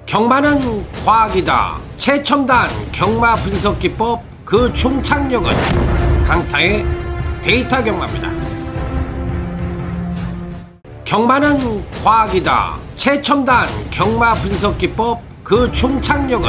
경마는 과학이다. 최첨단 경마 분석 기법 그 총착력은 강타의 데이터 경마입니다. 경마는 과학이다. 최첨단 경마 분석 기법 그 총착력은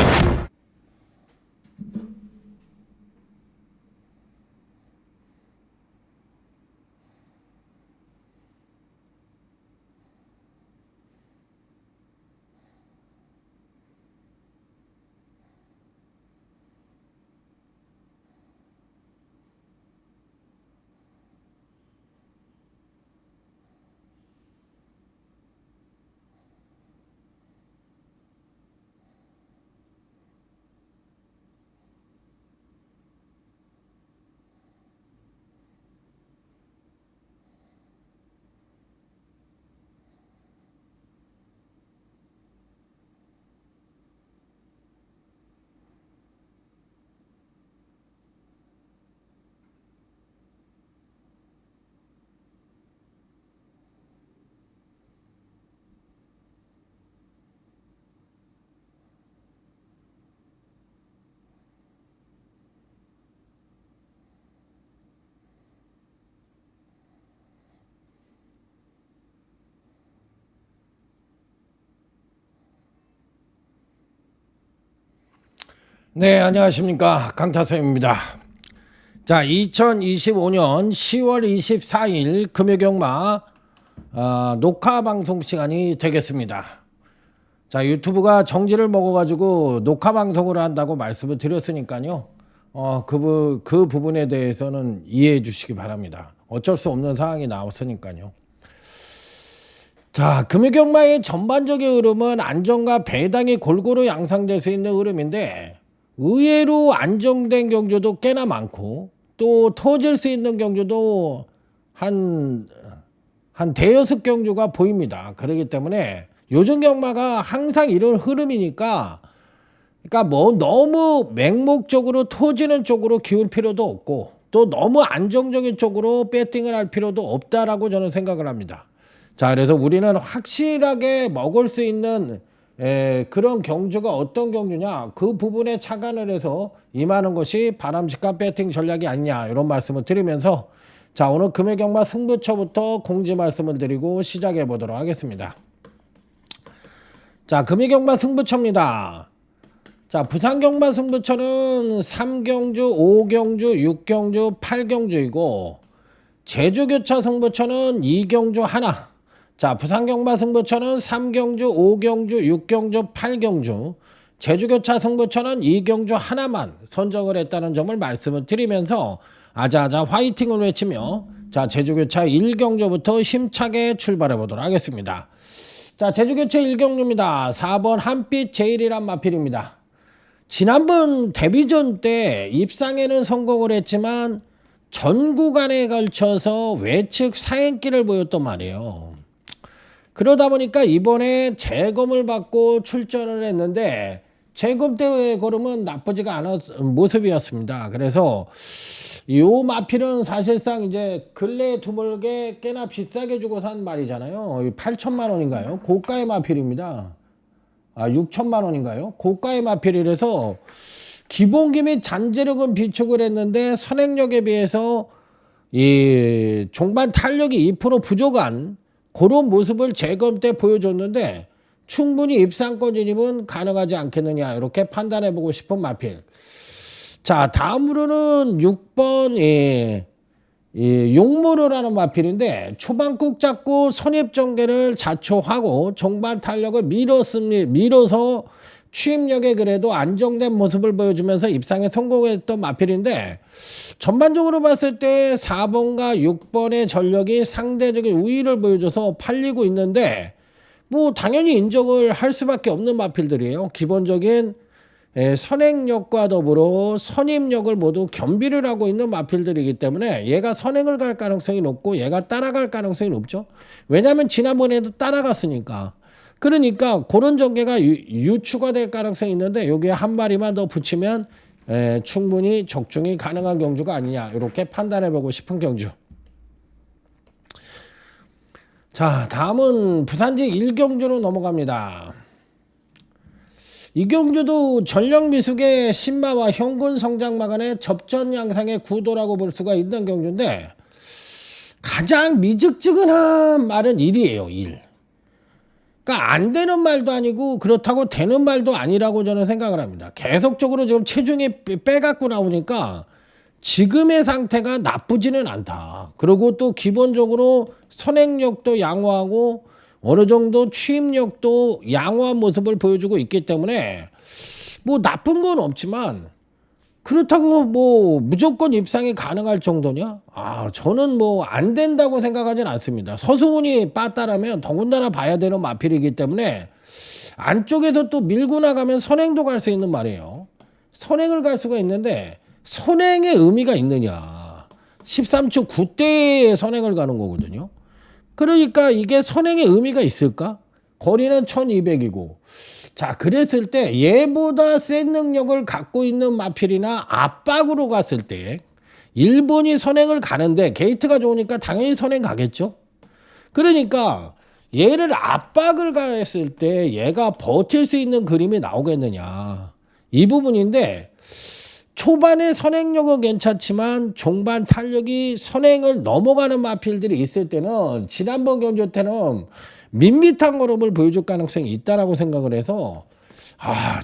네, 안녕하십니까, 강타선입니다. 자, 2025년 10월 24일 금요경마 녹화 방송 시간이 되겠습니다. 자, 유튜브가 정지를 먹어가지고 녹화 방송을 한다고 말씀을 드렸으니까요. 그 부분에 대해서는 이해해 주시기 바랍니다. 어쩔 수 없는 상황이 나왔으니까요. 자, 금요경마의 전반적인 흐름은 안정과 배당이 골고루 양상될 수 있는 흐름인데, 의외로 안정된 경주도 꽤나 많고 또 터질 수 있는 경주도 한 대여섯 경주가 보입니다. 그렇기 때문에 요즘 경마가 항상 이런 흐름이니까, 그러니까 뭐 너무 맹목적으로 터지는 쪽으로 기울 필요도 없고 또 너무 안정적인 쪽으로 배팅을 할 필요도 없다라고 저는 생각을 합니다. 자, 그래서 우리는 확실하게 먹을 수 있는 그런 경주가 어떤 경주냐, 그 부분에 착안을 해서 임하는 것이 바람직한 배팅 전략이 아니냐, 이런 말씀을 드리면서, 자, 오늘 금요경마 승부처부터 공지 말씀을 드리고 시작해 보도록 하겠습니다. 자, 금요경마 승부처입니다. 자, 부산경마 승부처는 3경주, 5경주, 6경주, 8경주이고 제주교차 승부처는 2경주 하나. 자, 부산경마 승부처는 3경주, 5경주, 6경주, 8경주, 제주교차 승부처는 2경주 하나만 선정을 했다는 점을 말씀을 드리면서 아자아자 화이팅을 외치며, 자, 제주교차 1경주부터 힘차게 출발해 보도록 하겠습니다. 자, 제주교차 1경주입니다. 4번 한빛 제일이란 마필입니다. 지난번 데뷔전 때 입상에는 성공을 했지만 전 구간에 걸쳐서 외측 사행길을 보였단 말이에요. 그러다 보니까 이번에 재검을 받고 출전을 했는데 재검 때 걸음은 나쁘지가 않은 모습이었습니다. 그래서 이 마필은 사실상 이제 근래에 드물게 꽤나 비싸게 주고 산 말이잖아요. 8천만 원인가요? 고가의 마필입니다. 6천만 원인가요? 고가의 마필이라서 기본기 및 잔재력은 비축을 했는데 선행력에 비해서 이 종반 탄력이 2% 부족한 그런 모습을 재검 때 보여줬는데 충분히 입상권 진입은 가능하지 않겠느냐, 이렇게 판단해 보고 싶은 마필. 자, 다음으로는 6번 용모르라는 마필인데 초반 꾹 잡고 선입전개를 자초하고 종반 탄력을 밀어서 취입력에 그래도 안정된 모습을 보여주면서 입상에 성공했던 마필인데, 전반적으로 봤을 때 4번과 6번의 전력이 상대적인 우위를 보여줘서 팔리고 있는데, 뭐 당연히 인정을 할 수밖에 없는 마필들이에요. 기본적인 선행력과 더불어 선입력을 모두 겸비를 하고 있는 마필들이기 때문에 얘가 선행을 갈 가능성이 높고 얘가 따라갈 가능성이 높죠. 왜냐하면 지난번에도 따라갔으니까. 그러니까 그런 전개가 유추가 될 가능성이 있는데 여기에 한 마리만 더 붙이면 충분히 적중이 가능한 경주가 아니냐, 이렇게 판단해보고 싶은 경주. 자, 다음은 부산지 1경주로 넘어갑니다. 이경주도 전력 미숙의 신마와 현군 성장마 간의 접전 양상의 구도라고 볼 수가 있는 경주인데 가장 미적지근한 말은 일이에요. 일. 그러니까 안 되는 말도 아니고 그렇다고 되는 말도 아니라고 저는 생각을 합니다. 계속적으로 지금 체중이 빼갖고 나오니까 지금의 상태가 나쁘지는 않다. 그리고 또 기본적으로 선행력도 양호하고 어느 정도 취임력도 양호한 모습을 보여주고 있기 때문에 뭐 나쁜 건 없지만 그렇다고 뭐 무조건 입상이 가능할 정도냐? 저는 뭐 안 된다고 생각하진 않습니다. 서승훈이 빠따라면 더군다나 봐야 되는 마필이기 때문에 안쪽에서 또 밀고 나가면 선행도 갈 수 있는 말이에요. 선행을 갈 수가 있는데 선행의 의미가 있느냐? 13초 9대에 선행을 가는 거거든요. 그러니까 이게 선행의 의미가 있을까? 거리는 1200이고 자 그랬을 때 얘보다 센 능력을 갖고 있는 마필이나 압박으로 갔을 때 일본이 선행을 가는데 게이트가 좋으니까 당연히 선행 가겠죠. 그러니까 얘를 압박을 가했을 때 얘가 버틸 수 있는 그림이 나오겠느냐 이 부분인데 초반에 선행력은 괜찮지만 종반 탄력이 선행을 넘어가는 마필들이 있을 때는 지난번 경주 때는 밋밋한 걸음을 보여줄 가능성이 있다라고 생각을 해서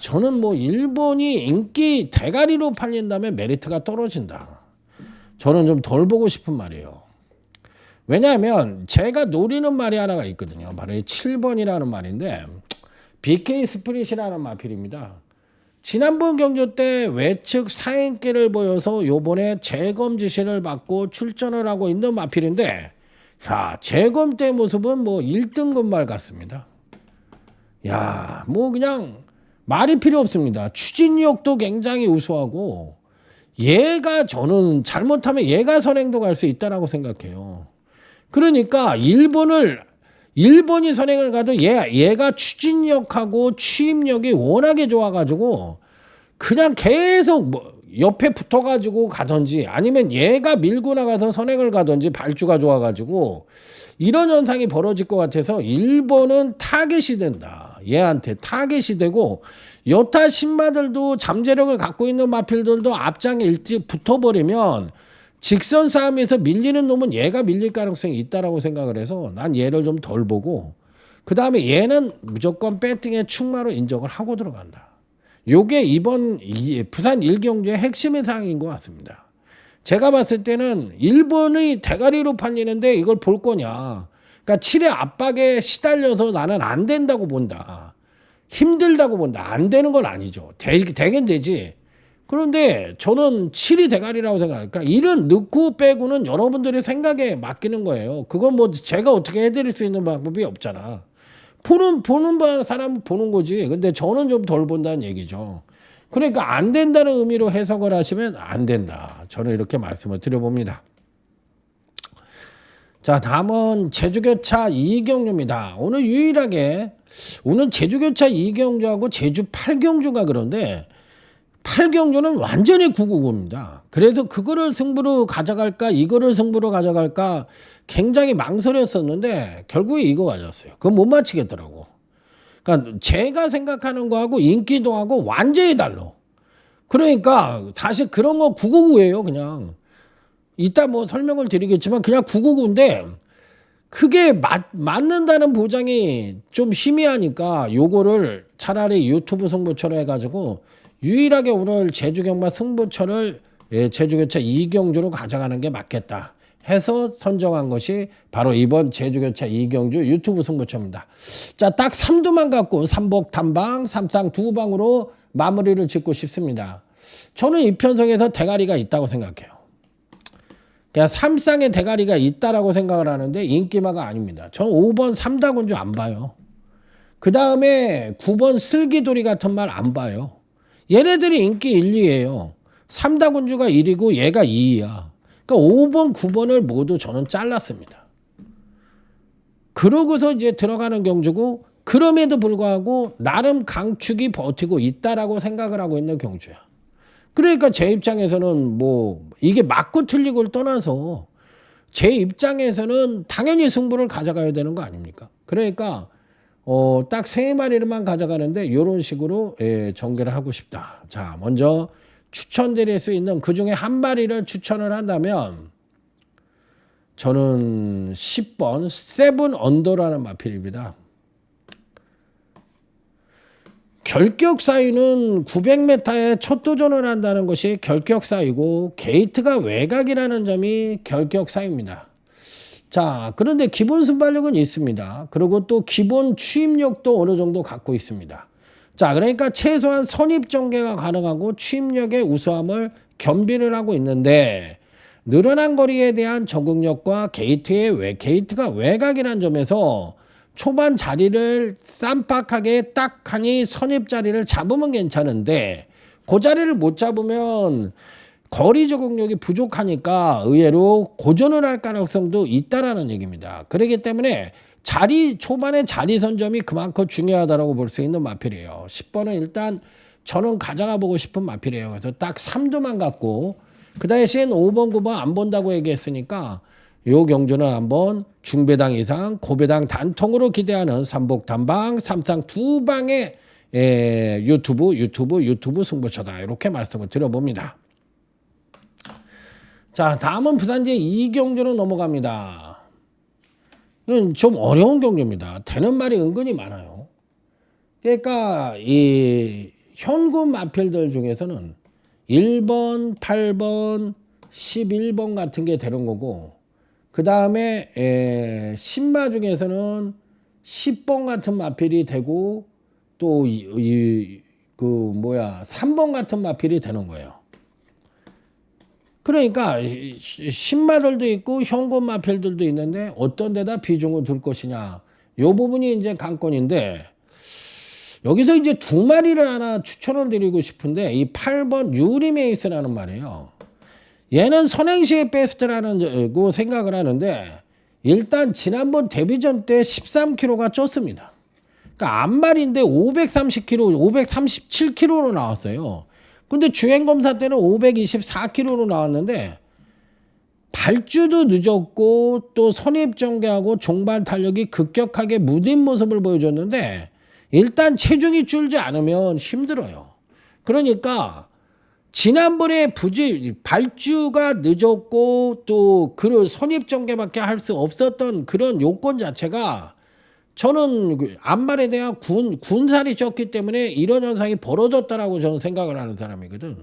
저는 뭐 일본이 인기 대가리로 팔린다면 메리트가 떨어진다. 저는 좀 덜 보고 싶은 말이에요. 왜냐하면 제가 노리는 말이 하나가 있거든요. 바로 7번이라는 말인데 BK 스프릿이라는 마필입니다. 지난번 경주 때 외측 사행기를 보여서 요번에 재검 지시를 받고 출전을 하고 있는 마필인데 재검 때 모습은 뭐 1등급 말 같습니다. 뭐 그냥 말이 필요 없습니다. 추진력도 굉장히 우수하고 얘가 저는 잘못하면 얘가 선행도 갈 수 있다라고 생각해요. 그러니까 일본이 선행을 가도 얘가 추진력하고 취임력이 워낙에 좋아가지고 그냥 계속 뭐 옆에 붙어가지고 가든지 아니면 얘가 밀고 나가서 선행을 가든지 발주가 좋아가지고 이런 현상이 벌어질 것 같아서 일본은 타겟이 된다. 얘한테 타겟이 되고 여타 신마들도 잠재력을 갖고 있는 마필들도 앞장에 일찍 붙어버리면 직선 싸움에서 밀리는 놈은 얘가 밀릴 가능성이 있다라고 생각을 해서 난 얘를 좀 덜 보고 그 다음에 얘는 무조건 배팅의 충마로 인정을 하고 들어간다. 요게 이번 부산 1경주의 핵심의 사항인 것 같습니다. 제가 봤을 때는 일본의 대가리로 팔리는데 이걸 볼 거냐. 그러니까 7의 압박에 시달려서 나는 안 된다고 본다. 힘들다고 본다. 안 되는 건 아니죠. 되긴 되지. 그런데 저는 7이 대가리라고 생각해요. 그러니까 일은 넣고 빼고는 여러분들의 생각에 맡기는 거예요. 그건 뭐 제가 어떻게 해드릴 수 있는 방법이 없잖아. 보는 사람은 보는 거지. 근데 저는 좀 덜 본다는 얘기죠. 그러니까 안 된다는 의미로 해석을 하시면 안 된다. 저는 이렇게 말씀을 드려봅니다. 자, 다음은 제주교차 이경주입니다. 오늘 유일하게 오늘 제주교차 이경주하고 제주 8경주가 그런데 8경주는 완전히 999입니다. 그래서 그거를 승부로 가져갈까 이거를 승부로 가져갈까 굉장히 망설였었는데 결국에 이거 가져왔어요. 그건 못 맞히겠더라고. 그러니까 제가 생각하는 거하고 인기도하고 완전히 달라. 그러니까 사실 그런 거 999예요. 그냥 이따 뭐 설명을 드리겠지만 그냥 999인데 그게 맞는다는 보장이 좀 희미하니까 요거를 차라리 유튜브 승부처로 해가지고 유일하게 오늘 제주경마 승부처를 제주교차 이경주로 가져가는 게 맞겠다 해서 선정한 것이 바로 이번 제주교차 이경주 유튜브 승부처입니다. 자, 딱 3두만 갖고 삼복 단방, 삼상 두 방으로 마무리를 짓고 싶습니다. 저는 이 편성에서 대가리가 있다고 생각해요. 그냥 삼쌍의 대가리가 있다라고 생각을 하는데 인기마가 아닙니다. 저는 5번 삼다군주 안 봐요. 그 다음에 9번 슬기돌이 같은 말 안 봐요. 얘네들이 인기 1, 2예요. 삼다군주가 1이고 얘가 2야. 그러니까 5번, 9번을 모두 저는 잘랐습니다. 그러고서 이제 들어가는 경주고 그럼에도 불구하고 나름 강축이 버티고 있다라고 생각을 하고 있는 경주야. 그러니까 제 입장에서는 뭐 이게 맞고 틀리고를 떠나서 제 입장에서는 당연히 승부를 가져가야 되는 거 아닙니까? 그러니까 딱 3마리를만 가져가는데 이런 식으로 전개를 하고 싶다. 자, 먼저 추천드릴 수 있는 그 중에 한 마리를 추천을 한다면 저는 10번 세븐 언더라는 마필입니다. 결격 사유는 900m에 첫 도전을 한다는 것이 결격 사유고 게이트가 외곽이라는 점이 결격 사유입니다. 자, 그런데 기본 순발력은 있습니다. 그리고 또 기본 추입력도 어느 정도 갖고 있습니다. 자, 그러니까 최소한 선입 전개가 가능하고 추입력의 우수함을 겸비를 하고 있는데 늘어난 거리에 대한 적응력과 게이트가 외곽이라는 점에서 초반 자리를 쌈박하게 딱 하니 선입 자리를 잡으면 괜찮은데 그 자리를 못 잡으면 거리 적응력이 부족하니까 의외로 고전을 할 가능성도 있다라는 얘기입니다. 그렇기 때문에 초반에 자리 선점이 그만큼 중요하다고 볼 수 있는 마필이에요. 10번은 일단 저는 가져가 보고 싶은 마필이에요. 그래서 딱 3두만 갖고 그 대신 5번, 9번 안 본다고 얘기했으니까 요 경주는 한번 중배당 이상 고배당 단통으로 기대하는 삼복단방, 삼상 두 방의 유튜브 승부처다. 이렇게 말씀을 드려봅니다. 자, 다음은 부산제 2경주로 넘어갑니다. 이건 좀 어려운 경주입니다. 되는 말이 은근히 많아요. 그러니까 이 현금 마필들 중에서는 1번, 8번, 11번 같은 게 되는 거고 그 다음에 신마 중에서는 10번 같은 마필이 되고 또 3번 같은 마필이 되는 거예요. 그러니까 신마들도 있고 현금 마필들도 있는데 어떤 데다 비중을 둘 것이냐. 요 부분이 이제 관건인데 여기서 이제 두 마리를 하나 추천을 드리고 싶은데 이 8번 유리메이스라는 말이에요. 얘는 선행시의 베스트라는 거 생각을 하는데 일단 지난번 데뷔전 때 13kg가 쪘습니다. 그러니까 앞말인데 530kg, 537kg로 나왔어요. 근데 주행검사 때는 524kg로 나왔는데 발주도 늦었고 또 선입전개하고 종반 탄력이 급격하게 무딘 모습을 보여줬는데 일단 체중이 줄지 않으면 힘들어요. 그러니까 지난번에 발주가 늦었고 또 그런 선입전개밖에 할 수 없었던 그런 요건 자체가 저는 앞말에 대한 군살이 쪘기 때문에 이런 현상이 벌어졌다라고 저는 생각을 하는 사람이거든.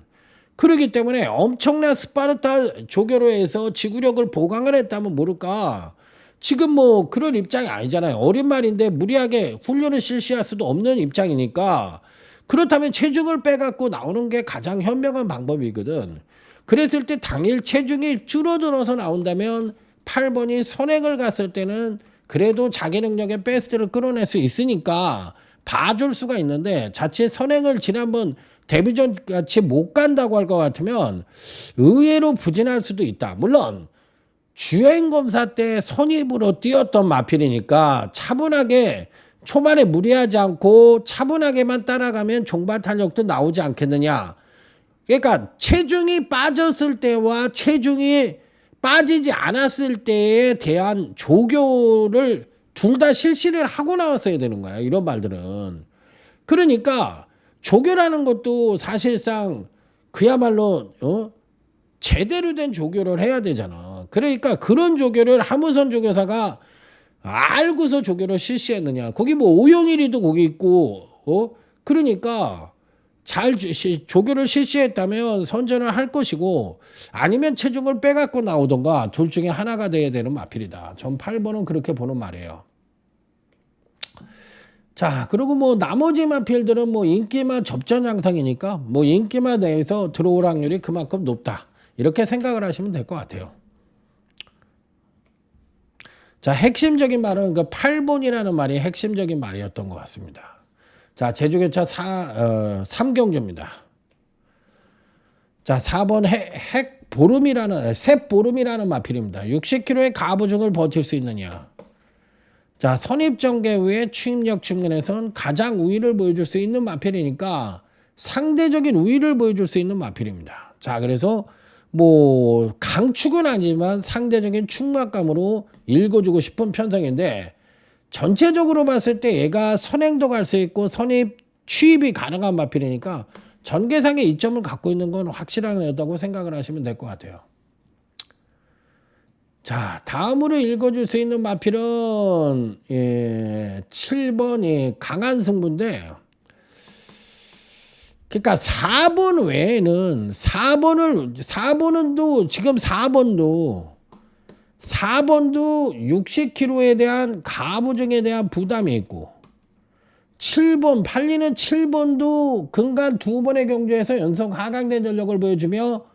그렇기 때문에 엄청난 스파르타 조교로에서 지구력을 보강을 했다면 모를까. 지금 뭐 그런 입장이 아니잖아요. 어린 말인데 무리하게 훈련을 실시할 수도 없는 입장이니까 그렇다면 체중을 빼갖고 나오는 게 가장 현명한 방법이거든. 그랬을 때 당일 체중이 줄어들어서 나온다면 8번이 선행을 갔을 때는 그래도 자기 능력의 베스트를 끌어낼 수 있으니까 봐줄 수가 있는데 자칫 선행을 지난번 데뷔전 같이 못 간다고 할 것 같으면 의외로 부진할 수도 있다. 물론 주행검사 때 선입으로 뛰었던 마필이니까 차분하게 초반에 무리하지 않고 차분하게만 따라가면 종반 탄력도 나오지 않겠느냐. 그러니까 체중이 빠졌을 때와 체중이 빠지지 않았을 때에 대한 조교를 둘 다 실시를 하고 나왔어야 되는 거야. 이런 말들은. 그러니까 조교라는 것도 사실상 그야말로 제대로 된 조교를 해야 되잖아. 그러니까 그런 조교를 하무선 조교사가 알고서 조교를 실시했느냐. 거기 뭐 오영일이도 거기 있고 그러니까 잘 조교를 실시했다면 선전을 할 것이고 아니면 체중을 빼갖고 나오던가 둘 중에 하나가 돼야 되는 마필이다. 전 8번은 그렇게 보는 말이에요. 자, 그리고 뭐 나머지 마필들은 뭐 인기마 접전 양상이니까 뭐 인기마 내에서 들어올 확률이 그만큼 높다. 이렇게 생각을 하시면 될 것 같아요. 자, 핵심적인 말은 그 8번이라는 말이 핵심적인 말이었던 것 같습니다. 자, 제주교차 3경주입니다. 자, 4번 셋보름이라는 마필입니다. 60kg의 가부중을 버틸 수 있느냐. 자, 선입전개 후에 추입력 측면에선 가장 우위를 보여줄 수 있는 마필이니까 상대적인 우위를 보여줄 수 있는 마필입니다. 자, 그래서 뭐 강축은 아니지만 상대적인 축막감으로 읽어주고 싶은 편성인데 전체적으로 봤을 때 얘가 선행도 갈 수 있고 선입 취입이 가능한 마필이니까 전개상의 이점을 갖고 있는 건 확실하다고 생각을 하시면 될 것 같아요. 자, 다음으로 읽어줄 수 있는 마필은 7번이 강한 승부인데, 그러니까 4번 외에는 4번은 또 지금 4번도 60kg에 대한 가부증에 대한 부담이 있고, 7번 팔리는 7번도 근간 2번의 경주에서 연속 하강된 전력을 보여주며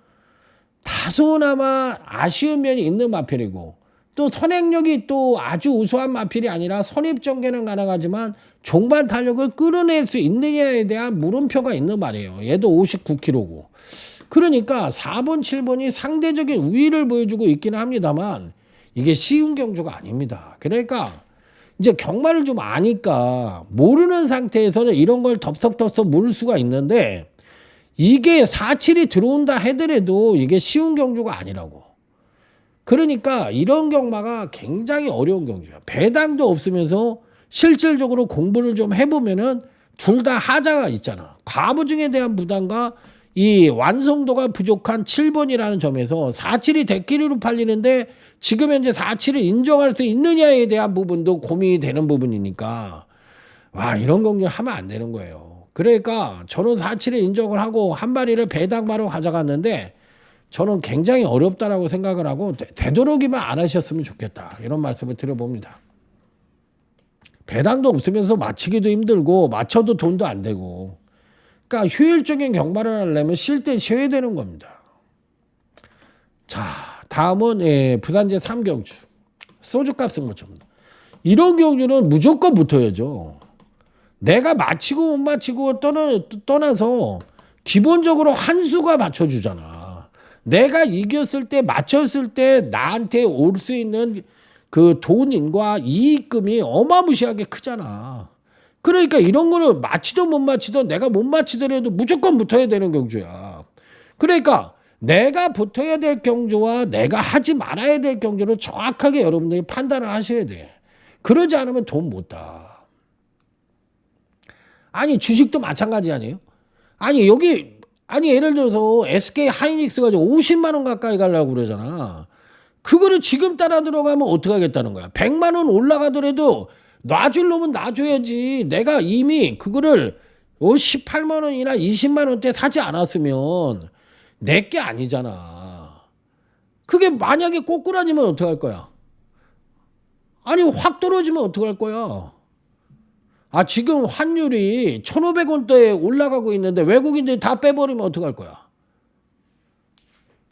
다소나마 아쉬운 면이 있는 마필이고, 또 선행력이 또 아주 우수한 마필이 아니라 선입전개는 가능하지만 종반 탄력을 끌어낼 수 있느냐에 대한 물음표가 있는 말이에요. 얘도 59kg고. 그러니까 4번, 7번이 상대적인 우위를 보여주고 있기는 합니다만 이게 쉬운 경주가 아닙니다. 그러니까 이제 경마를 좀 아니까 모르는 상태에서는 이런 걸 덥석덥석 물 수가 있는데, 이게 4-7이 들어온다 하더라도 이게 쉬운 경주가 아니라고. 그러니까 이런 경마가 굉장히 어려운 경주야. 배당도 없으면서 실질적으로 공부를 좀 해보면은 둘 다 하자가 있잖아. 과부증에 대한 부담과 이 완성도가 부족한 7번이라는 점에서 4-7이 대끼리로 팔리는데 지금 현재 4-7을 인정할 수 있느냐에 대한 부분도 고민이 되는 부분이니까, 와, 이런 경주 하면 안 되는 거예요. 그러니까 저는 4-7에 인정을 하고 한 마리를 배당마로 가져갔는데 저는 굉장히 어렵다라고 생각을 하고 되도록이면 안 하셨으면 좋겠다, 이런 말씀을 드려봅니다. 배당도 없으면서 맞히기도 힘들고 맞춰도 돈도 안 되고, 그러니까 효율적인 경마를 하려면 쉴 때 쉬어야 되는 겁니다. 자, 다음은 부산제 3경주 소주값 승부처입니다. 이런 경주는 무조건 붙어야죠. 내가 맞히고 못 맞히고 떠나서 기본적으로 한 수가 맞춰주잖아. 내가 이겼을 때 맞췄을 때 나한테 올 수 있는 그 돈인과 이익금이 어마무시하게 크잖아. 그러니까 이런 거는 맞히든 못 맞히든 내가 못 맞히더라도 무조건 붙어야 되는 경주야. 그러니까 내가 붙어야 될 경주와 내가 하지 말아야 될 경주를 정확하게 여러분들이 판단을 하셔야 돼. 그러지 않으면 돈 못 따. 아니, 주식도 마찬가지 아니에요? 아니, 예를 들어서 SK 하이닉스 가지고 50만 원 가까이 가려고 그러잖아. 그거를 지금 따라 들어가면 어떡하겠다는 거야. 100만 원 올라가더라도 놔줄 놈은 놔줘야지. 내가 이미 그거를 18만 원이나 20만 원대 사지 않았으면 내게 아니잖아. 그게 만약에 꼬꾸라지면 어떡할 거야? 아니, 확 떨어지면 어떡할 거야? 아, 지금 환율이 1,500원대에 올라가고 있는데 외국인들이 다 빼버리면 어떡할 거야?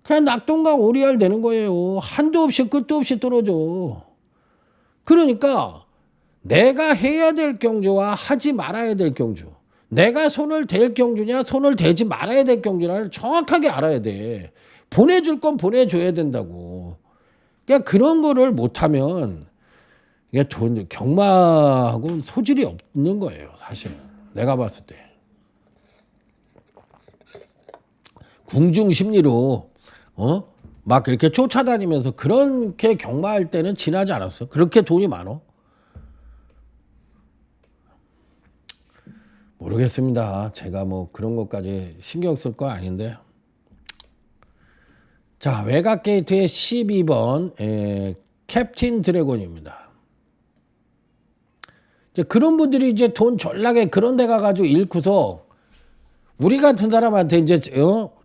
그냥 낙동강 오리알 되는 거예요. 한도 없이 끝도 없이 떨어져. 그러니까 내가 해야 될 경주와 하지 말아야 될 경주, 내가 손을 댈 경주냐 손을 대지 말아야 될 경주냐를 정확하게 알아야 돼. 보내줄 건 보내줘야 된다고. 그러니까 그런 거를 못하면 이게 경마하고는 소질이 없는 거예요, 사실. 내가 봤을 때. 궁중 심리로 막 이렇게 쫓아다니면서 그렇게 경마할 때는 지나지 않았어. 그렇게 돈이 많어. 모르겠습니다. 제가 뭐 그런 것까지 신경 쓸 거 아닌데. 자, 외곽 게이트의 12번 캡틴 드래곤입니다. 이제 그런 분들이 이제 돈 졸라게 그런 데 가가지고 잃고서 우리 같은 사람한테 이제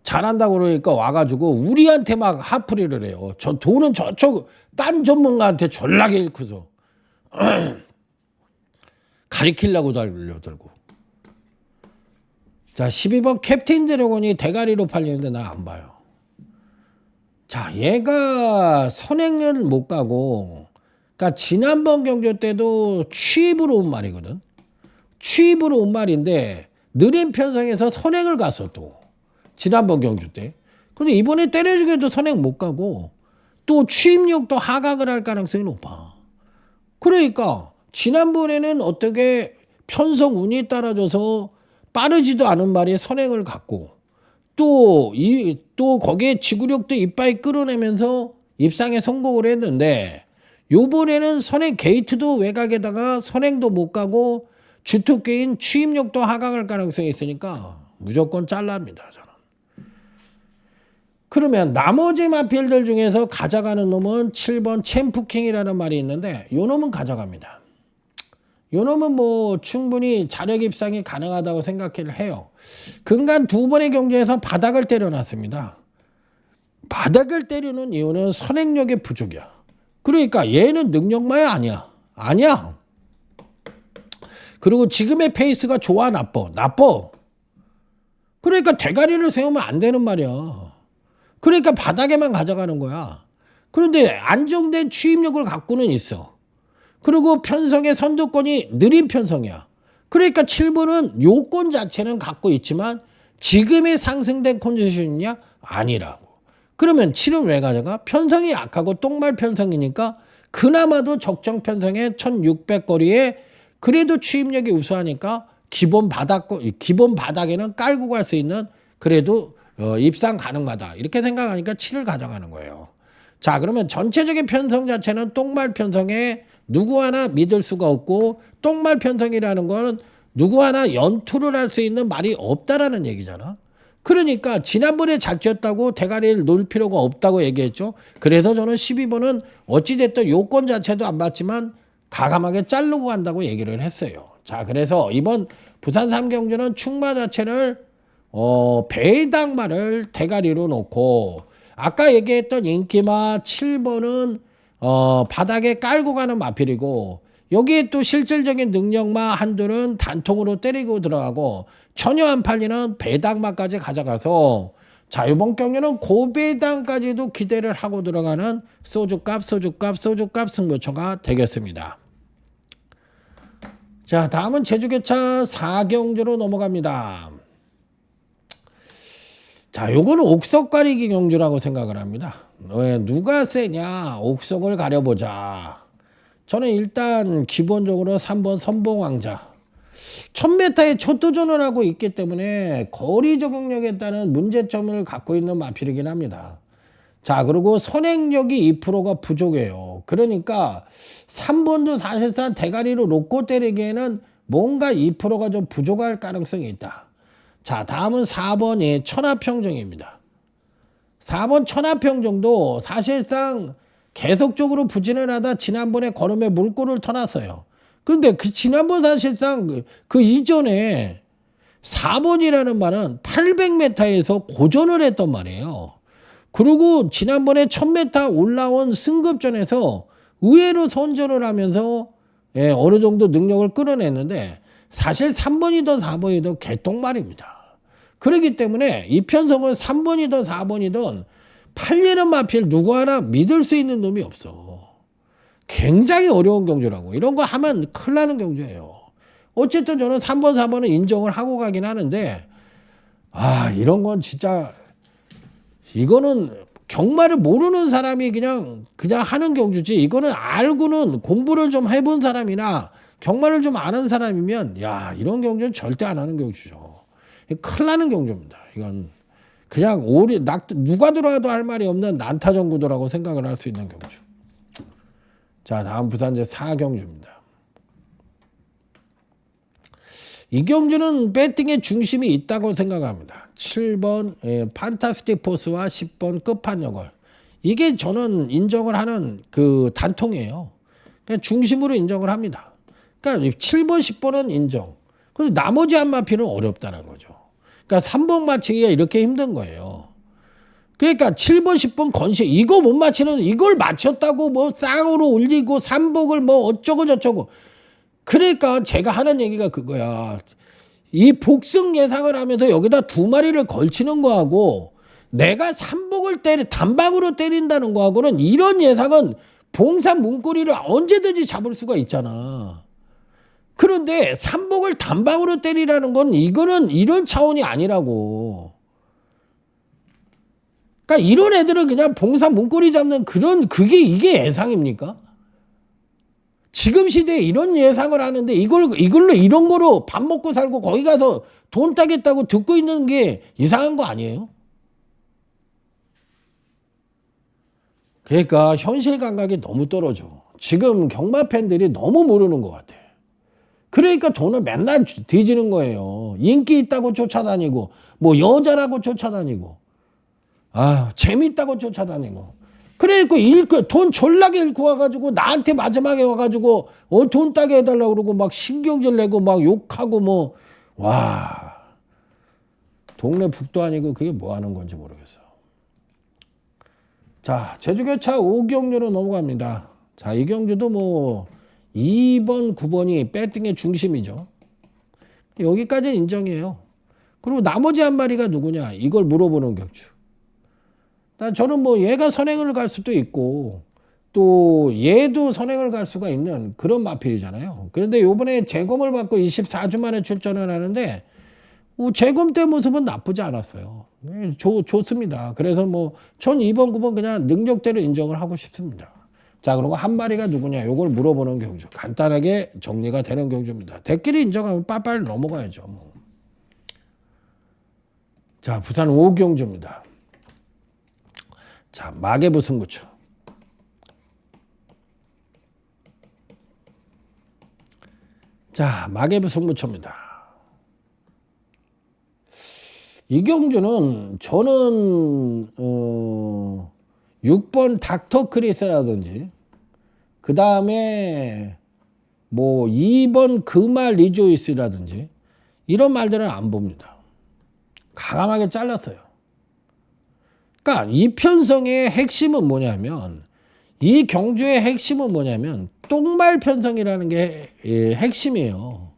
잘한다고 그러니까 와가지고 우리한테 막 하풀이를 해요. 저 돈은 저쪽 딴 전문가한테 졸라게 잃고서 가리키려고 달려들고. 자, 12번 캡틴 드래곤이 대가리로 팔리는데 나 안 봐요. 자, 얘가 선행은 못 가고, 그러니까 지난번 경주 때도 취입으로 온 말이거든. 취입으로 온 말인데 느린 편성에서 선행을 갔어 또. 지난번 경주 때. 근데 이번에 때려주게도 선행 못 가고 또 취입력도 하강을 할 가능성이 높아. 그러니까 지난번에는 어떻게 편성 운이 따라줘서 빠르지도 않은 말에 선행을 갔고 또 거기에 지구력도 이빠이 끌어내면서 입상에 성공을 했는데 요번에는 선행 게이트도 외곽에다가 선행도 못 가고 주특기인 추입력도 하강할 가능성이 있으니까 무조건 잘랍니다. 저는. 그러면 나머지 마필들 중에서 가져가는 놈은 7번 챔프킹이라는 말이 있는데 요 놈은 가져갑니다. 요 놈은 뭐 충분히 자력 입상이 가능하다고 생각을 해요. 근간 두 번의 경기에서 바닥을 때려놨습니다. 바닥을 때리는 이유는 선행력의 부족이야. 그러니까 얘는 능력마야 아니야. 아니야. 그리고 지금의 페이스가 좋아 나빠? 나빠. 그러니까 대가리를 세우면 안 되는 말이야. 그러니까 바닥에만 가져가는 거야. 그런데 안정된 추입력을 갖고는 있어. 그리고 편성의 선두권이 느린 편성이야. 그러니까 7번은 요건 자체는 갖고 있지만 지금의 상승된 컨디션이냐? 아니라고. 그러면 7은 왜 가져가? 편성이 약하고 똥말 편성이니까 그나마도 적정 편성의 1600거리에 그래도 추입력이 우수하니까 기본 바닥에는 깔고 갈 수 있는 그래도 입상 가능하다. 이렇게 생각하니까 7을 가져가는 거예요. 자, 그러면 전체적인 편성 자체는 똥말 편성에 누구 하나 믿을 수가 없고 똥말 편성이라는 거는 누구 하나 연투를 할 수 있는 말이 없다라는 얘기잖아. 그러니까 지난번에 잘 쳤다고 대가리를 놓을 필요가 없다고 얘기했죠. 그래서 저는 12번은 어찌됐든 요건 자체도 안 맞지만 가감하게 자르고 간다고 얘기를 했어요. 자, 그래서 이번 부산 3경주는 충마 자체를 배당마를 대가리로 놓고 아까 얘기했던 인기마 7번은 바닥에 깔고 가는 마필이고 여기에 또 실질적인 능력마 한둘은 단통으로 때리고 들어가고 전혀 안 팔리는 배당마까지 가져가서 자, 이번 경기는 고배당까지도 기대를 하고 들어가는 소주값 승부처가 되겠습니다. 자, 다음은 제주교차 4경주로 넘어갑니다. 자, 요거는 옥석 가리기 경주라고 생각을 합니다. 누가 세냐? 옥석을 가려보자. 저는 일단 기본적으로 3번 선봉왕자. 1000m에 첫 도전을 하고 있기 때문에 거리 적응력에 따른 문제점을 갖고 있는 마필이긴 합니다. 자, 그리고 선행력이 2%가 부족해요. 그러니까 3번도 사실상 대가리로 놓고 때리기에는 뭔가 2%가 좀 부족할 가능성이 있다. 자, 다음은 4번이 천하평정입니다. 4번 천하평정도 사실상 계속적으로 부진을 하다 지난번에 걸음에 물꼬를 터놨어요. 그런데 그 지난번 사실상 그 이전에 4번이라는 말은 800m에서 고전을 했단 말이에요. 그리고 지난번에 1000m 올라온 승급전에서 의외로 선전을 하면서 어느 정도 능력을 끌어냈는데 사실 3번이든 4번이든 개똥말입니다. 그렇기 때문에 이 편성은 3번이든 4번이든 팔리는 마필 누구 하나 믿을 수 있는 놈이 없어. 굉장히 어려운 경주라고. 이런 거 하면 큰일 나는 경주예요. 어쨌든 저는 3번, 4번은 인정을 하고 가긴 하는데 이런 건 진짜 이거는 경마를 모르는 사람이 그냥 하는 경주지 이거는 알고는 공부를 좀 해본 사람이나 경마를 좀 아는 사람이면 이런 경주는 절대 안 하는 경주죠. 큰일 나는 경주입니다. 이건 그냥 누가 들어와도 할 말이 없는 난타전 구도라고 생각을 할 수 있는 경주. 자, 다음 부산제 4경주입니다. 이 경주는 배팅의 중심이 있다고 생각합니다. 7번 판타스틱 포스와 10번 끝판여걸. 이게 저는 인정을 하는 그 단통이에요. 그냥 중심으로 인정을 합니다. 그러니까 7번, 10번은 인정. 그런데 나머지 한 마필은 어렵다는 거죠. 그러니까 3번 맞히기가 이렇게 힘든 거예요. 그러니까 7번, 10번 건시 이거 못 맞히는 이걸 맞췄다고 뭐 쌍으로 올리고 삼복을 뭐 어쩌고 저쩌고. 그러니까 제가 하는 얘기가 그거야. 이 복승 예상을 하면서 여기다 두 마리를 걸치는 거하고 내가 삼복을 단박으로 때린다는 거하고는 이런 예상은 봉산 문고리를 언제든지 잡을 수가 있잖아. 그런데 삼복을 단박으로 때리라는 건 이거는 이런 차원이 아니라고. 그러니까 이런 애들은 그냥 봉산 문고리 잡는 이게 예상입니까? 지금 시대에 이런 예상을 하는데 이걸로 이런 거로 밥 먹고 살고 거기 가서 돈 따겠다고 듣고 있는 게 이상한 거 아니에요? 그러니까 현실 감각이 너무 떨어져. 지금 경마 팬들이 너무 모르는 것 같아. 그러니까 돈을 맨날 뒤지는 거예요. 인기 있다고 쫓아다니고 뭐 여자라고 쫓아다니고 재밌다고 쫓아다니고. 그러니까 돈 졸라게 잃고 와가지고 나한테 마지막에 와가지고 돈 따게 해달라고 그러고 막 신경질 내고 막 욕하고 동네 북도 아니고 그게 뭐 하는 건지 모르겠어. 자, 제주교차 5경주로 넘어갑니다. 자, 이 경주도 뭐 2번, 9번이 배팅의 중심이죠. 여기까지는 인정해요. 그리고 나머지 한 마리가 누구냐? 이걸 물어보는 경주. 저는 뭐 얘가 선행을 갈 수도 있고 또 얘도 선행을 갈 수가 있는 그런 마필이잖아요. 그런데 요번에 재검을 받고 24주 만에 출전을 하는데 재검 때 모습은 나쁘지 않았어요. 좋습니다. 그래서 전 2번, 9번 그냥 능력대로 인정을 하고 싶습니다. 자, 그리고 한 마리가 누구냐? 요걸 물어보는 경주. 간단하게 정리가 되는 경주입니다. 대끼리 인정하면 빨빨 넘어가야죠. 자, 부산 5경주입니다. 자, 마계부 승부처. 자, 마계부 승부처입니다. 이 경주는 저는 6번 닥터 크리스라든지 그 다음에 2번 금알 리조이스라든지 이런 말들은 안 봅니다. 가감하게 잘랐어요. 그러니까 이 편성의 핵심은 뭐냐면 이 경주의 핵심은 뭐냐면 똥말 편성이라는 게 핵심이에요.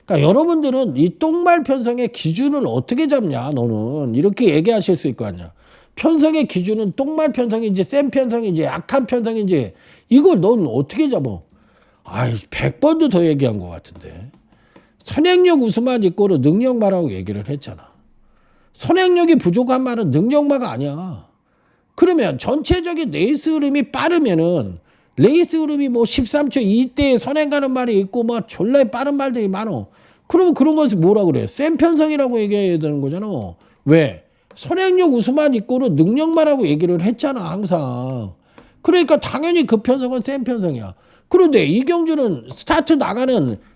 그러니까 여러분들은 이 똥말 편성의 기준을 어떻게 잡냐 너는 이렇게 얘기하실 수 있을 거 아니야. 편성의 기준은 똥말 편성인지 센 편성인지 약한 편성인지 이걸 넌 어떻게 잡아? 100번도 더 얘기한 것 같은데. 선행력 우수만 있고로 능력마라고 얘기를 했잖아. 선행력이 부족한 말은 능력마가 아니야. 그러면 전체적인 레이스 흐름이 빠르면은 레이스 흐름이 13초 이때에 선행 가는 말이 있고 졸라 빠른 말들이 많어. 그러면 그런 것을 뭐라 그래? 센 편성이라고 얘기해야 되는 거잖아. 왜? 선행력 우수만 있고로 능력마라고 얘기를 했잖아 항상. 그러니까 당연히 그 편성은 센 편성이야. 그런데 이 경주는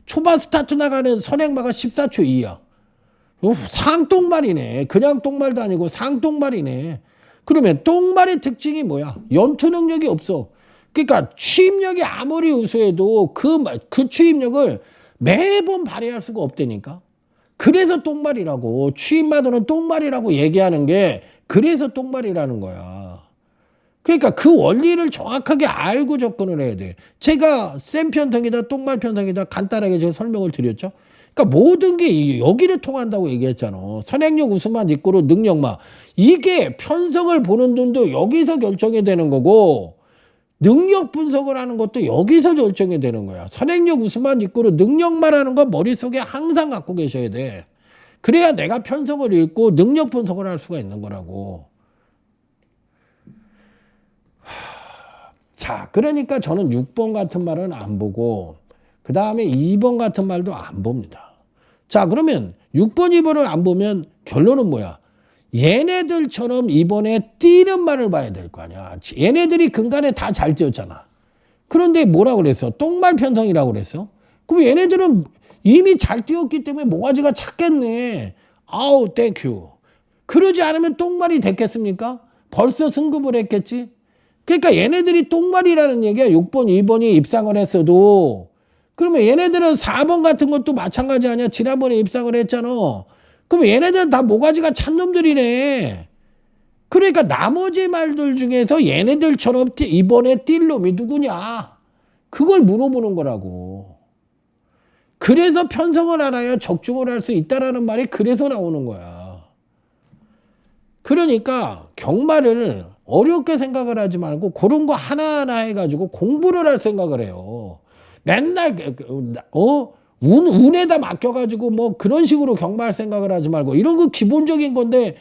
초반 스타트 나가는 선행마가 14초 2야. 상똥말이네. 그냥 똥말도 아니고 상똥말이네. 그러면 똥말의 특징이 뭐야? 연투 능력이 없어. 그러니까 추임력이 아무리 우수해도 그 추임력을 매번 발휘할 수가 없다니까. 그래서 똥말이라고. 추임마도는 똥말이라고 얘기하는 게 그래서 똥말이라는 거야. 그러니까 그 원리를 정확하게 알고 접근을 해야 돼. 제가 센 편성이다 똥말 편성이다 간단하게 제가 설명을 드렸죠. 그러니까 모든 게 여기를 통한다고 얘기했잖아. 선행력 우수만 있고로 능력마. 이게 편성을 보는 눈도 여기서 결정이 되는 거고 능력 분석을 하는 것도 여기서 결정이 되는 거야. 선행력 우수만 있고로 능력만 하는 건 머릿속에 항상 갖고 계셔야 돼. 그래야 내가 편성을 읽고 능력 분석을 할 수가 있는 거라고. 자, 그러니까 저는 6번 같은 말은 안 보고 그 다음에 2번 같은 말도 안 봅니다. 자, 그러면 6번, 2번을 안 보면 결론은 뭐야? 얘네들처럼 이번에 뛰는 말을 봐야 될 거 아니야. 얘네들이 근간에 다 잘 뛰었잖아. 그런데 뭐라고 그랬어? 똥말 편성이라고 그랬어? 그럼 얘네들은 이미 잘 뛰었기 때문에 모가지가 찼겠네. 아우, 땡큐. 그러지 않으면 똥말이 됐겠습니까? 벌써 승급을 했겠지? 그러니까 얘네들이 똥말이라는 얘기야. 6번, 2번이 입상을 했어도. 그러면 얘네들은 4번 같은 것도 마찬가지 아니야. 지난번에 입상을 했잖아. 그럼 얘네들은 다 모가지가 찬 놈들이네. 그러니까 나머지 말들 중에서 얘네들처럼 이번에 뛸 놈이 누구냐. 그걸 물어보는 거라고. 그래서 편성을 알아야 적중을 할 수 있다라는 말이 그래서 나오는 거야. 그러니까 경마를 어렵게 생각을 하지 말고 그런 거 하나하나 해가지고 공부를 할 생각을 해요. 맨날 운에다 맡겨가지고 그런 식으로 경마할 생각을 하지 말고 이런 거 기본적인 건데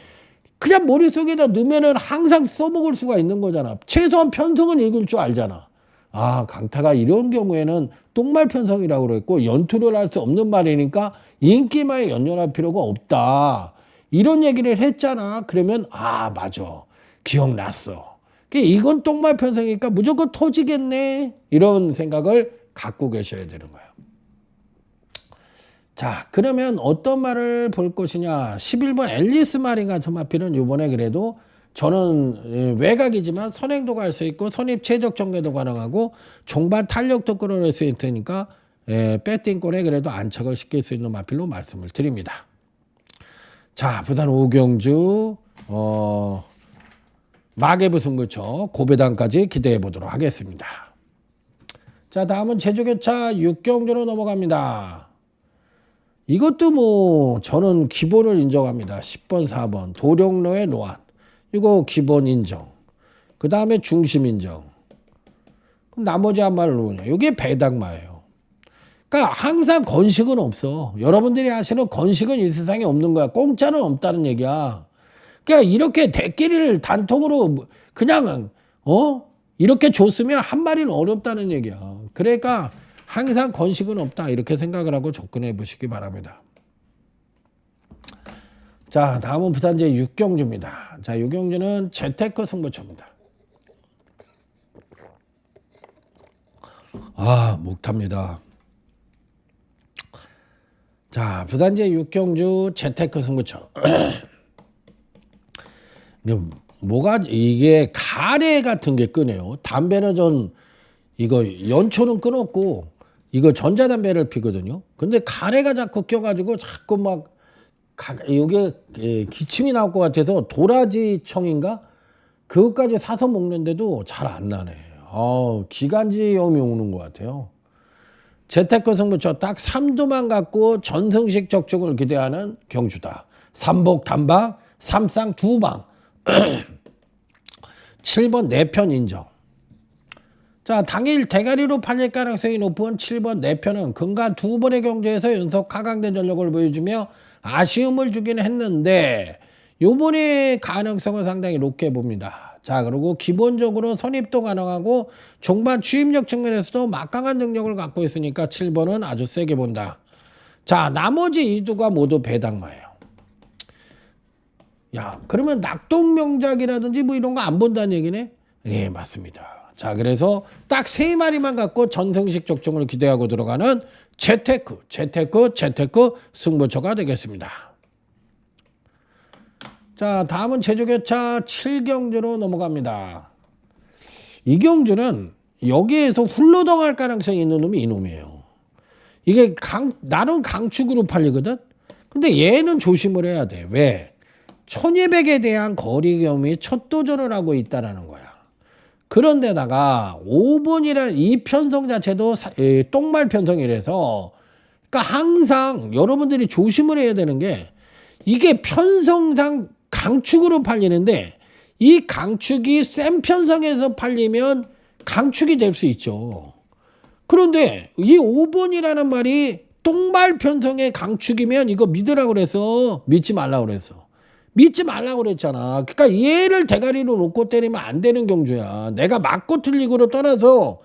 그냥 머릿속에다 넣으면은 항상 써먹을 수가 있는 거잖아. 최소한 편성은 읽을 줄 알잖아. 강타가 이런 경우에는 똥말 편성이라고 그랬고 연투를 할 수 없는 말이니까 인기마에 연연할 필요가 없다. 이런 얘기를 했잖아. 그러면 맞아. 기억났어. 이건 똥말 편성이니까 무조건 터지겠네. 이런 생각을 갖고 계셔야 되는 거예요. 자, 그러면 어떤 말을 볼 것이냐. 11번 앨리스 마린 같은 마필은 이번에 그래도 저는 외곽이지만 선행도 갈 수 있고 선입 최적 전개도 가능하고 종반 탄력도 끌어낼 수 있으니까 배팅권에 그래도 안착을 시킬 수 있는 마필로 말씀을 드립니다. 자, 부산 오경주 마계부 승부처 고배당까지 기대해 보도록 하겠습니다. 자, 다음은 제주교차 6경주로 넘어갑니다. 이것도 뭐 저는 기본을 인정합니다. 10번 4번 도령로의 노안 이거 기본 인정. 그 다음에 중심 인정. 그럼 나머지 한 말은 뭐냐. 이게 배당마예요. 그러니까 항상 건식은 없어. 여러분들이 아시는 건식은 이 세상에 없는 거야. 공짜는 없다는 얘기야. 그러니까 이렇게 대끼리를 단통으로 그냥 이렇게 줬으면 한 마리는 어렵다는 얘기야. 그러니까 항상 건식은 없다. 이렇게 생각을 하고 접근해 보시기 바랍니다. 자, 다음은 부산제 6경주입니다. 자, 6경주는 재테크 승부처입니다. 아, 목 탑니다. 자, 부산제 6경주 재테크 승부처. 뭐가 이게 가래 같은 게 끄네요. 담배는 전 이거 연초는 끊었고 이거 전자담배를 피거든요. 근데 가래가 자꾸 껴가지고 자꾸 막 이게 기침이 나올 것 같아서 도라지청인가 그것까지 사서 먹는데도 잘 안 나네. 기관지염이 오는 것 같아요. 재테크 승부처 딱 3두만 갖고 전승식 적중을 기대하는 경주다. 삼복 단방, 삼상 두방. 7번 4편 인정. 자, 당일 대가리로 팔릴 가능성이 높은 7번 4편은 금가 2번의 경주에서 연속 하강된 전력을 보여주며 아쉬움을 주긴 했는데 요번에 가능성은 상당히 높게 봅니다. 자, 그리고 기본적으로 선입도 가능하고 종반 추입력 측면에서도 막강한 능력을 갖고 있으니까 7번은 아주 세게 본다. 자, 나머지 2두가 모두 배당마예요. 야, 그러면 낙동명작이라든지 뭐 이런 거 안 본다는 얘기네? 예, 맞습니다. 자, 그래서 딱 3마리만 갖고 전승식 적중을 기대하고 들어가는 재테크 승부처가 되겠습니다. 자, 다음은 제주교차 7경주로 넘어갑니다. 이 경주는 여기에서 훌러덩할 가능성이 있는 놈이 이놈이에요. 이게 나름 강축으로 팔리거든? 근데 얘는 조심을 해야 돼. 왜? 1200에 대한 거리 겸이 첫 도전을 하고 있다는 거야. 그런데다가 5번이라는 이 편성 자체도 똥말 편성이라서 그러니까 항상 여러분들이 조심을 해야 되는 게 이게 편성상 강축으로 팔리는데 이 강축이 센 편성에서 팔리면 강축이 될 수 있죠. 그런데 이 5번이라는 말이 똥말 편성의 강축이면 이거 믿으라고 그래서 믿지 말라고 그래서. 믿지 말라고 그랬잖아. 그러니까 얘를 대가리로 놓고 때리면 안 되는 경주야. 내가 맞고 틀리고로 떠나서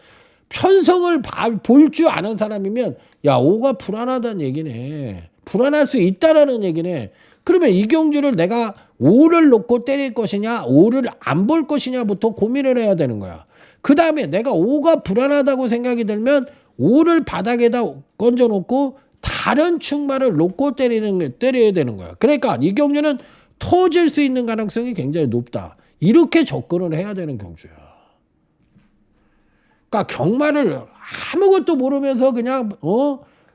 편성을 볼 줄 아는 사람이면 야, 5가 불안하다는 얘기네. 불안할 수 있다라는 얘기네. 그러면 이 경주를 내가 5를 놓고 때릴 것이냐 5를 안 볼 것이냐부터 고민을 해야 되는 거야. 그 다음에 내가 5가 불안하다고 생각이 들면 5를 바닥에다 건져놓고 다른 축마를 놓고 때려야 되는 거야. 그러니까 이 경주는 터질 수 있는 가능성이 굉장히 높다. 이렇게 접근을 해야 되는 경주야. 그러니까 경마를 아무것도 모르면서 그냥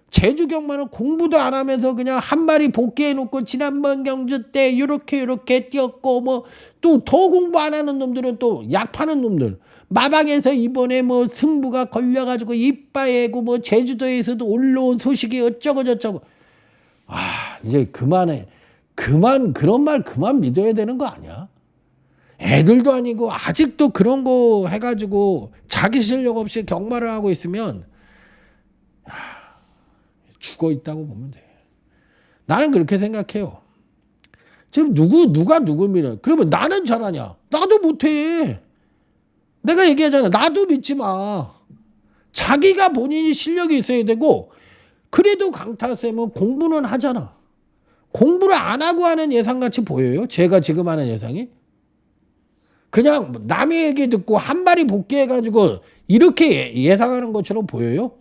제주 경마는 공부도 안 하면서 그냥 한 마리 복귀해 놓고 지난번 경주 때 이렇게 뛰었고 뭐 또 더 공부 안 하는 놈들은 또 약 파는 놈들 마방에서 이번에 뭐 승부가 걸려가지고 이빠에고 뭐 제주도에서도 올라온 소식이 어쩌고 저쩌고. 이제 그만해. 그런 말 그만 믿어야 되는 거 아니야? 애들도 아니고 아직도 그런 거 해가지고 자기 실력 없이 경마를 하고 있으면 죽어 있다고 보면 돼. 나는 그렇게 생각해요. 지금 누가 누굴 믿어? 그러면 나는 잘하냐? 나도 못해. 내가 얘기하잖아. 나도 믿지 마. 자기가 본인이 실력이 있어야 되고 그래도 강타쌤은 공부는 하잖아. 공부를 안 하고 하는 예상같이 보여요? 제가 지금 하는 예상이? 그냥 남의 얘기 듣고 한 마리 복귀해가지고 이렇게 예상하는 것처럼 보여요?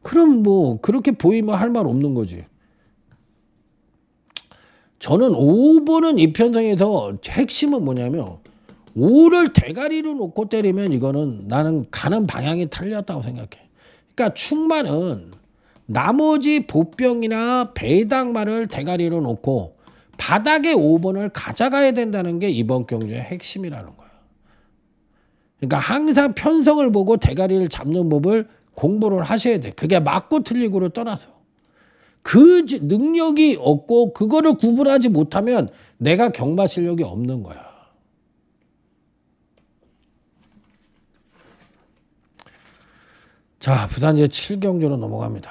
그럼 뭐 그렇게 보이면 할 말 없는 거지. 저는 5번은 이 편성에서 핵심은 뭐냐면 5를 대가리로 놓고 때리면 이거는 나는 가는 방향이 틀렸다고 생각해. 그러니까 충만은 나머지 보병이나 배당말을 대가리로 놓고 바닥에 5번을 가져가야 된다는 게 이번 경주의 핵심이라는 거야. 그러니까 항상 편성을 보고 대가리를 잡는 법을 공부를 하셔야 돼. 그게 맞고 틀리고를 떠나서. 그 능력이 없고 그거를 구분하지 못하면 내가 경마 실력이 없는 거야. 자, 부산 제7경주로 넘어갑니다.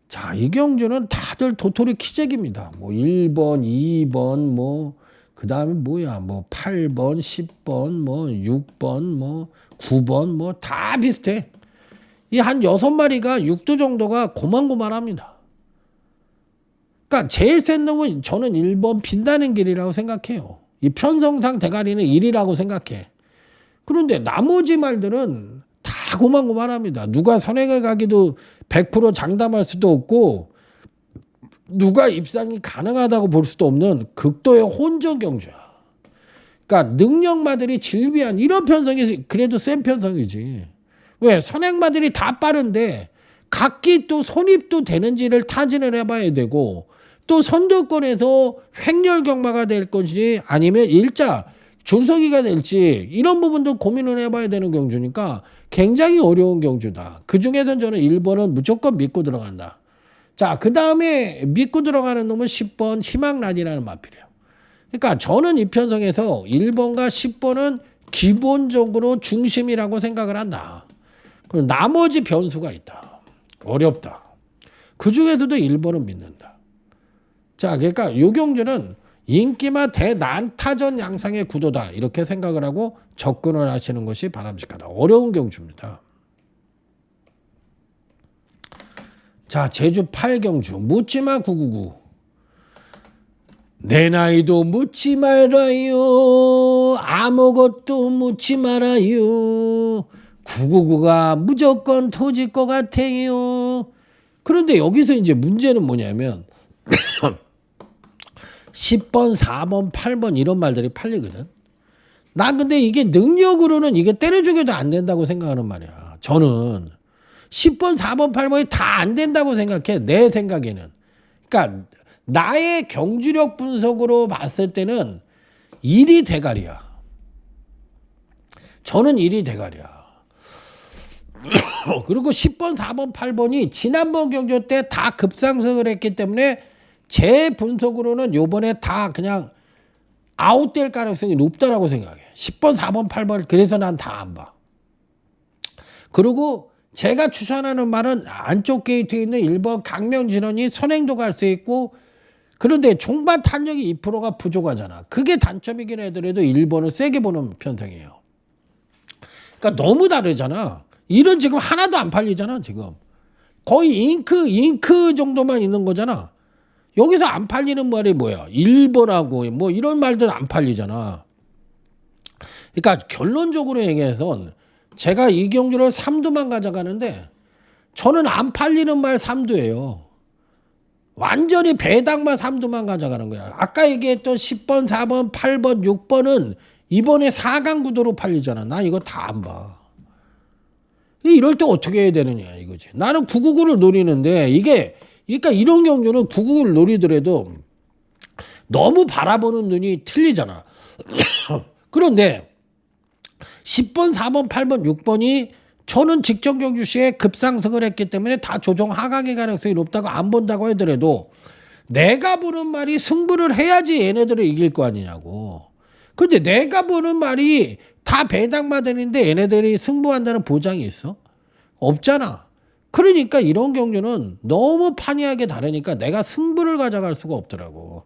자, 이 경주는 다들 도토리 키재기입니다. 뭐 1번, 2번, 뭐 그다음에 뭐야? 뭐 8번, 10번, 뭐 6번, 뭐 9번 뭐 다 비슷해. 이 한 6마리가 6두 정도가 고만고만합니다. 그러니까 제일 센 놈은 저는 1번 빈다는 길이라고 생각해요. 이 편성상 대가리는 1이라고 생각해. 그런데 나머지 말들은 다 고만고만합니다. 누가 선행을 가기도 100% 장담할 수도 없고 누가 입상이 가능하다고 볼 수도 없는 극도의 혼전 경주야. 그러니까 능력마들이 질비한 이런 편성이 그래도 센 편성이지. 왜? 선행마들이 다 빠른데 각기 또 손입도 되는지를 타진을 해봐야 되고 또 선두권에서 횡렬 경마가 될 건지 아니면 일자 줄서기가 될지 이런 부분도 고민을 해봐야 되는 경주니까 굉장히 어려운 경주다. 그중에선 저는 1번은 무조건 믿고 들어간다. 자, 그 다음에 믿고 들어가는 놈은 10번 희망란이라는 마필이에요. 그러니까 저는 이 편성에서 1번과 10번은 기본적으로 중심이라고 생각을 한다. 그럼 나머지 변수가 있다. 어렵다. 그 중에서도 1번은 믿는다. 자, 그러니까 이 경주는 인기마 대난타전 양상의 구도다. 이렇게 생각을 하고 접근을 하시는 것이 바람직하다. 어려운 경주입니다. 자, 제주 8경주 묻지마 999. 내 나이도 묻지 말아요. 아무것도 묻지 말아요. 999가 무조건 터질 것 같아요. 그런데 여기서 이제 문제는 뭐냐면 10번, 4번, 8번 이런 말들이 팔리거든. 난 근데 이게 능력으로는 이게 때려 죽여도 안 된다고 생각하는 말이야. 저는 10번, 4번, 8번이 다 안 된다고 생각해. 내 생각에는. 그러니까 나의 경주력 분석으로 봤을 때는 1이 대가리야. 저는 1이 대가리야. 그리고 10번, 4번, 8번이 지난번 경주 때 다 급상승을 했기 때문에 제 분석으로는 요번에 다 그냥 아웃될 가능성이 높다라고 생각해. 10번, 4번, 8번 그래서 난 다 안 봐. 그리고 제가 추천하는 말은 안쪽 게이트에 있는 1번 강명진원이 선행도 갈 수 있고 그런데 종반 탄력이 2%가 부족하잖아. 그게 단점이긴 하더라도 1번을 세게 보는 편성이에요. 그러니까 너무 다르잖아. 이런 지금 하나도 안 팔리잖아 지금. 거의 잉크 정도만 있는 거잖아. 여기서 안 팔리는 말이 뭐야? 1번하고 뭐 이런 말들 안 팔리잖아. 그러니까 결론적으로 얘기해서 제가 이 경주를 3두만 가져가는데 저는 안 팔리는 말 3두예요. 완전히 배당만 3두만 가져가는 거야. 아까 얘기했던 10번, 4번, 8번, 6번은 이번에 4강 구도로 팔리잖아. 나 이거 다 안 봐. 이럴 때 어떻게 해야 되느냐 이거지. 나는 999를 노리는데 이게 그러니까 이런 경주는 999를 노리더라도 너무 바라보는 눈이 틀리잖아. 그런데 10번, 4번, 8번, 6번이 저는 직전 경주 시에 급상승을 했기 때문에 다 조정 하강의 가능성이 높다고 안 본다고 하더라도 내가 보는 말이 승부를 해야지 얘네들을 이길 거 아니냐고. 근데 내가 보는 말이 다 배당마되는데 얘네들이 승부한다는 보장이 있어? 없잖아. 그러니까 이런 경주는 너무 판이하게 다르니까 내가 승부를 가져갈 수가 없더라고.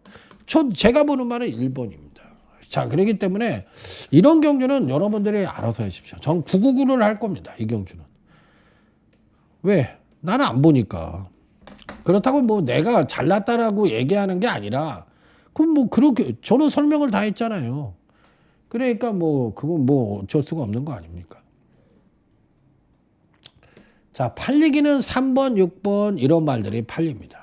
제가 보는 말은 1번입니다. 자, 그렇기 때문에 이런 경주는 여러분들이 알아서 하십시오. 전 999를 할 겁니다. 이 경주는. 왜? 나는 안 보니까. 그렇다고 뭐 내가 잘났다라고 얘기하는 게 아니라 그럼 뭐 그렇게 저는 설명을 다 했잖아요. 그러니까 뭐 그건 뭐 어쩔 수가 없는 거 아닙니까? 자, 팔리기는 3번, 6번 이런 말들이 팔립니다.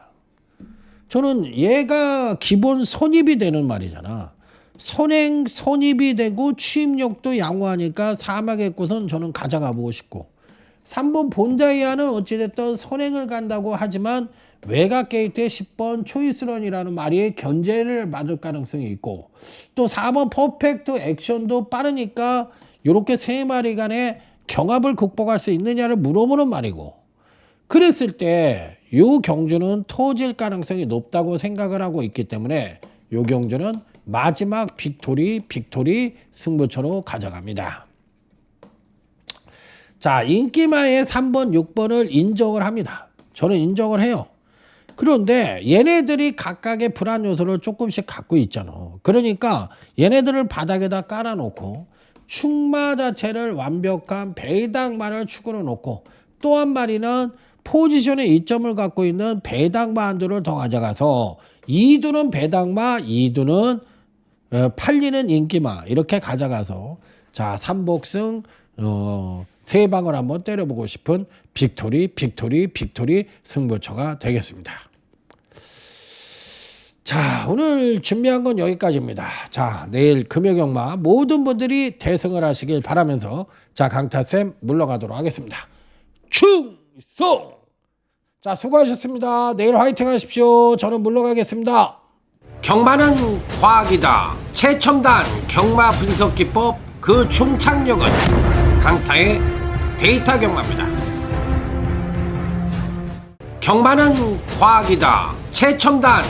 저는 얘가 기본 선입이 되는 말이잖아. 선입이 되고 취입력도 양호하니까 사막의 꽃은 저는 가져가 보고 싶고 3번 본다이아는 어찌됐든 선행을 간다고 하지만 외곽 게이트의 10번 초이스런이라는 말이 견제를 받을 가능성이 있고 또 4번 퍼펙트 액션도 빠르니까 이렇게 세 마리 간의 경합을 극복할 수 있느냐를 물어보는 말이고 그랬을 때 이 경주는 터질 가능성이 높다고 생각을 하고 있기 때문에 이 경주는 마지막 빅토리 승부처로 가져갑니다. 자, 인기마의 3번, 6번을 인정을 합니다. 저는 인정을 해요. 그런데 얘네들이 각각의 불안 요소를 조금씩 갖고 있잖아. 그러니까 얘네들을 바닥에다 깔아놓고 축마 자체를 완벽한 배당마를 축으로 놓고 또 한 마리는 포지션의 이점을 갖고 있는 배당마 한두를 더 가져가서 2두는 배당마, 2두는 팔리는 인기마 이렇게 가져가서 자 3복승 세 방을 한번 때려보고 싶은 빅토리 승부처가 되겠습니다. 자, 오늘 준비한 건 여기까지입니다. 자, 내일 금요경마 모든 분들이 대승을 하시길 바라면서 자, 강타쌤 물러가도록 하겠습니다. 충성! 자, 수고하셨습니다. 내일 화이팅 하십시오. 저는 물러가겠습니다. 경마는 과학이다. 최첨단 경마 분석 기법 그 총착력은 강타의 데이터 경마입니다. 경마는 과학이다. 최첨단